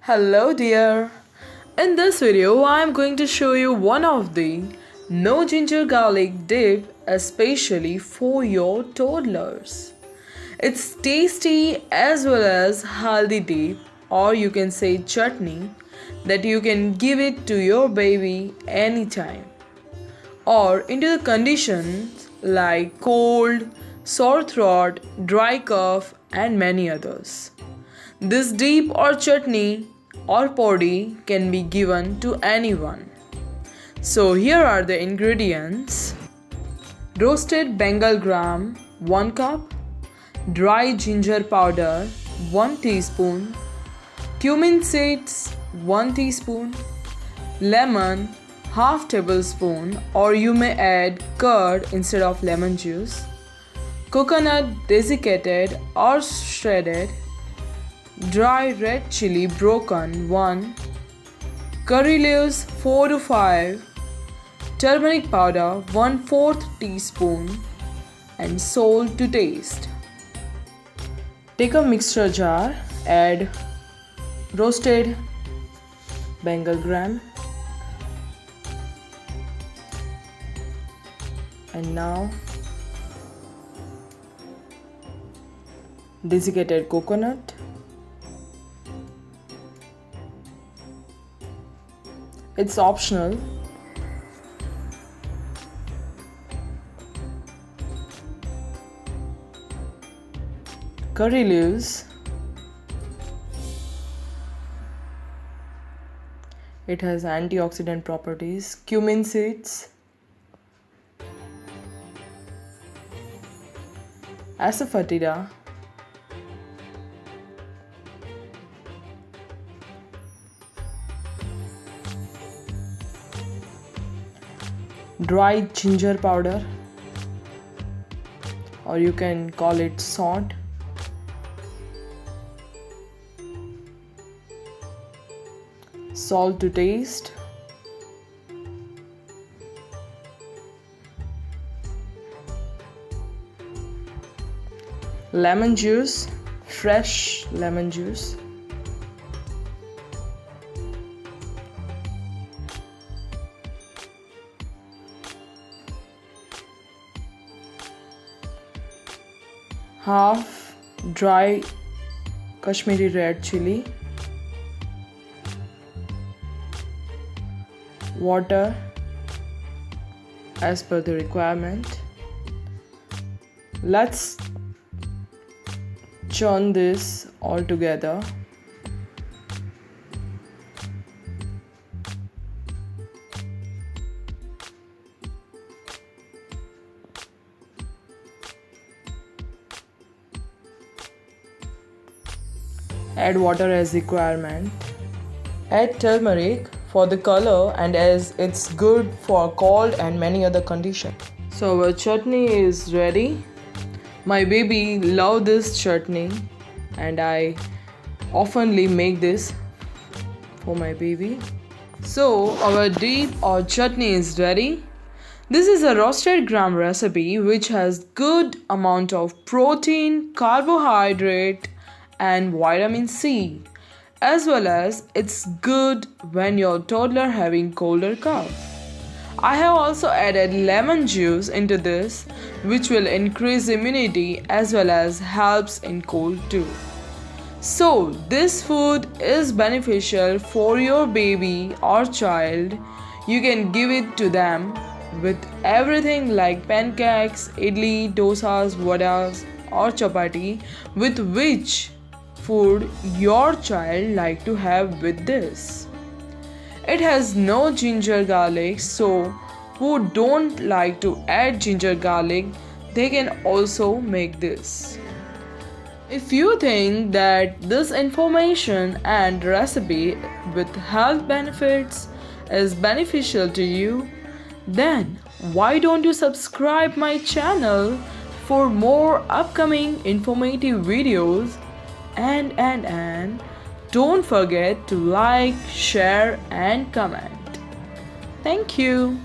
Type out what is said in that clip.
Hello dear. In this video I am going to show you one of the no ginger garlic dip especially for your toddlers. It's tasty as well as healthy dip, or you can say chutney, that you can give it to your baby anytime or into the conditions like cold, sore throat, dry cough and many others. This dip or chutney or poddy can be given to anyone. So here are the ingredients. Roasted Bengal gram 1 cup, dry ginger powder 1 teaspoon, cumin seeds 1 teaspoon, lemon half tablespoon, or you may add curd instead of lemon juice, coconut desiccated or shredded, dry red chilli broken 1, curry leaves 4 to 5, turmeric powder 1/4 teaspoon and salt to taste. Take a mixture jar, add roasted Bengal gram and now desiccated coconut, it's optional, curry leaves, it has antioxidant properties, cumin seeds, asafoetida, dried ginger powder, or you can call it salt, salt to taste, lemon juice, fresh lemon juice, half dry Kashmiri red chili, water as per the requirement. Let's churn this all together. Add water as requirement. Add turmeric for the color and as it's good for cold and many other conditions. So our chutney is ready. My baby love this chutney and I oftenly make this for my baby. So our dip or chutney is ready. This is a roasted gram recipe which has good amount of protein, carbohydrate and vitamin C, as well as it's good when your toddler having colder cough. I have also added lemon juice into this, which will increase immunity as well as helps in cold too. So this food is beneficial for your baby or child. You can give it to them with everything like pancakes, idli, dosas, vadas or chapati, with which food your child like to have with this. It has no ginger garlic, so who don't like to add ginger garlic, they can also make this. If you think that this information and recipe with health benefits is beneficial to you, then why don't you subscribe my channel for more upcoming informative videos, and don't forget to like, share and comment. Thank you.